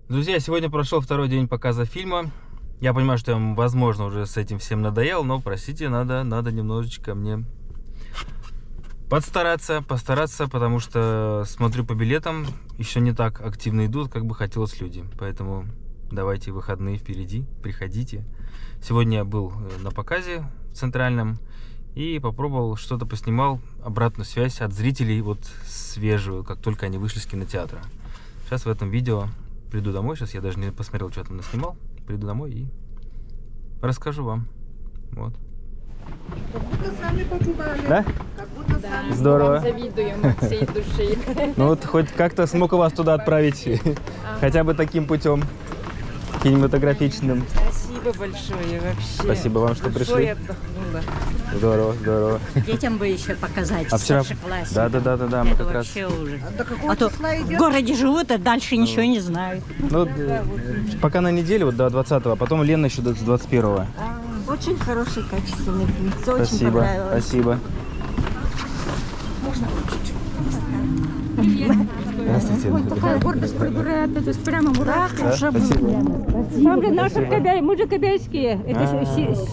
Друзья, сегодня прошел второй день показа фильма. Я понимаю, что я вам, возможно, уже с этим всем надоел, но, простите, надо немножечко мне постараться, потому что смотрю по билетам, еще не так активно идут, как бы хотелось люди. Поэтому давайте, выходные впереди, приходите. Сегодня я был на показе в Центральном и попробовал, что-то поснимал, обратную связь от зрителей, вот свежую, как только они вышли с кинотеатра. Сейчас в этом видео приду домой, сейчас я даже не посмотрел, что там наснимал. Приду домой и расскажу вам. Вот. Как будто сами побывали. Да? Как будто сами. Здорово. Вам завидуем от всей души. Ну вот хоть как-то смог вас туда отправить, хотя бы таким путем кинематографичным. Спасибо большое вообще. Спасибо вам, что пришли. Отдохнула. Здорово, здорово. Детям бы еще показать. А вчера... старшеклассникам. Да, мы Это как раз... вообще ужас. А до какого А то числа в идет? городе живут, а дальше ничего не знают. Ну, пока на неделю, вот до 20-го, а потом Лена еще до 21-го. Очень хороший, качественный фильм. Все очень Спасибо, понравилось. спасибо. Здравствуйте. Такая гордость прибирает, то есть прямо мурашки. Да, спасибо. Там же наши мы же кобяйские. Это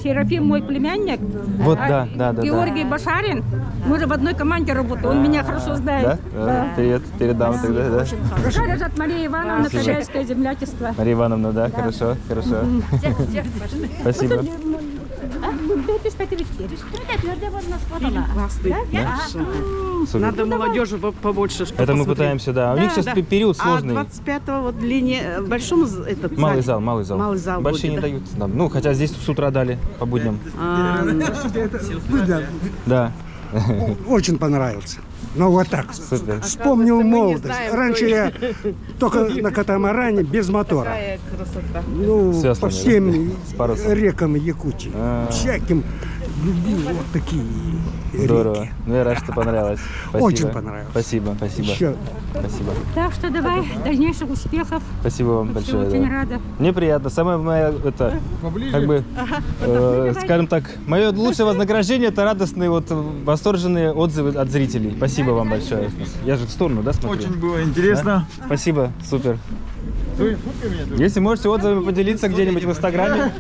Серафим мой племянник. Вот, А да. Георгий Башарин. Мы же в одной команде работаем. Он меня хорошо знает. Да? Привет, передам тогда, да? Башарин от Мария Ивановна, Кобяйское землячество. Мария Ивановна, да, хорошо. Спасибо. Супер. Надо молодежи побольше. чтобы Это мы посмотреть. пытаемся, да. У них сейчас период сложный. А 25-го вот длине, в большом этот Малый зале. зал, малый зал. Малый зал Большие будет, не дают нам. Ну, хотя здесь с утра дали по будням. Да. Очень понравился. Ну вот так. Супер. Вспомнил мы не молодость. знаем, Раньше кто я только на катамаране без мотора. Какая красота. Ну, С по веслами, всем да? С парусом. рекам Якутии. А. Всяким любил вот такие Здорово. реки. Ну, я рад, что понравилось. Спасибо. Очень понравилось. Спасибо. Еще Спасибо. Так что давай, дальнейших успехов. Спасибо вам Все большое. очень Да. рада. Мне приятно. Самое мое, это, как бы, скажем так, мое лучшее вознаграждение — это радостные, вот, восторженные отзывы от зрителей. Спасибо вам большое. Я же в сторону, да, смотрю? Очень было интересно. Да? Спасибо, супер. Если можете отзывами поделиться где-нибудь в Инстаграме.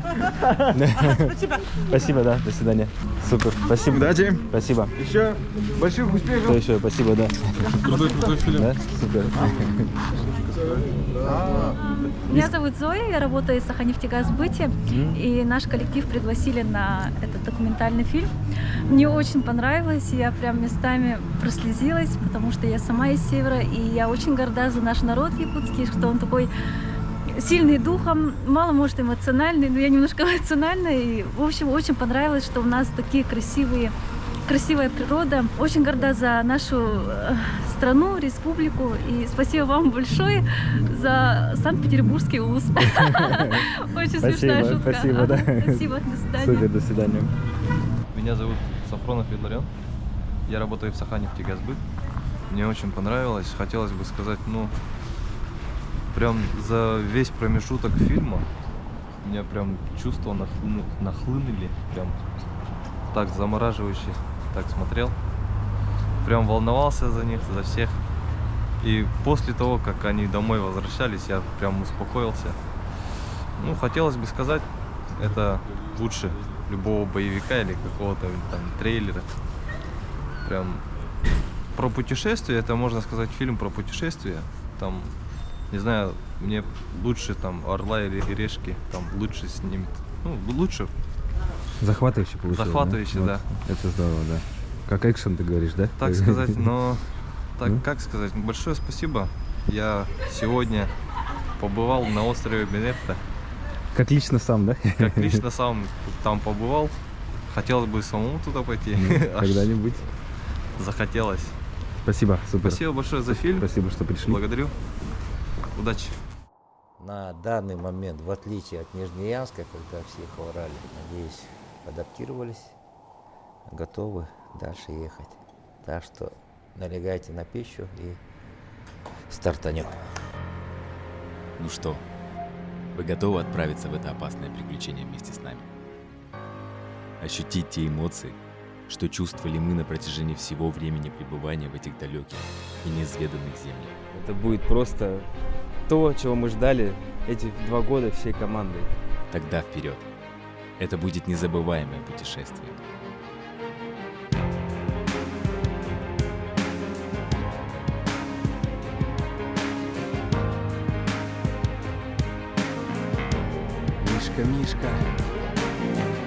Спасибо, да, до свидания. Супер, спасибо. Удачи. Спасибо. Еще больших успехов. Что еще? Спасибо, да. Крутой фильм. Да, супер. Меня зовут Зоя, я работаю в Саханефтегазбыте, и наш коллектив пригласили на этот документальный фильм. Мне очень понравилось, я прям местами прослезилась, потому что я сама из севера, и я очень горда за наш народ якутский, что он такой сильный духом, мало, может, эмоциональный, но я немножко эмоциональная, и, в общем, очень понравилось, что у нас такие красивая природа. Очень горда за нашу страну, республику. И спасибо вам большое за Санкт-Петербургский УЗ. Очень смешная шутка. Спасибо, да. Спасибо, до свидания. Супер, до свидания. Меня зовут Сафронов Илларен. Я работаю в Саханефтегазбыт. Мне очень понравилось. Хотелось бы сказать, ну, прям за весь промежуток фильма у меня прям чувства нахлынули. Прям так замораживающе, так смотрел. Прям волновался за них, за всех. И после того, как они домой возвращались, я прям успокоился. Ну, хотелось бы сказать, это лучше любого боевика или какого-то там трейлера. Прям про путешествие, это можно сказать фильм про путешествие. Там, не знаю, мне лучше там «Орла» или «Решки», там лучше с ним, ну, лучше. Захватывающе получилось. Захватывающе, да. Вот. Это здорово, да. Как экшен, ты говоришь, да? Так сказать, но так, как сказать, большое спасибо. Я сегодня побывал на острове Бенетта. Как лично сам, да? Как лично сам там побывал. Хотелось бы самому туда пойти. Когда-нибудь. Захотелось. Спасибо, супер. Спасибо большое за фильм. Спасибо, что пришли. Благодарю. Удачи. На данный момент, в отличие от Нижнеянска, когда все хворали, надеюсь, адаптировались, готовы дальше ехать. Так что налегайте на пищу и стартанем. Ну что, вы готовы отправиться в это опасное приключение вместе с нами? Ощутить те эмоции, что чувствовали мы на протяжении всего времени пребывания в этих далеких и неизведанных землях. Это будет просто то, чего мы ждали эти 2 года всей командой. Тогда вперед. Это будет незабываемое путешествие. Мишка.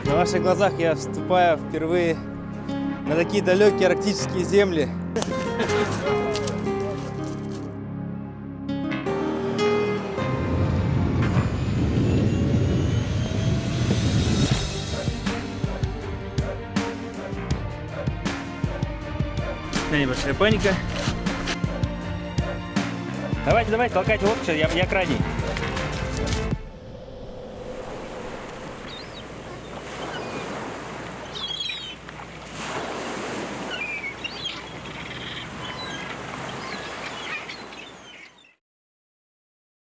На ваших глазах я вступаю впервые на такие далекие арктические земли. Небольшая паника. Давайте, толкайте лодку, я крайний.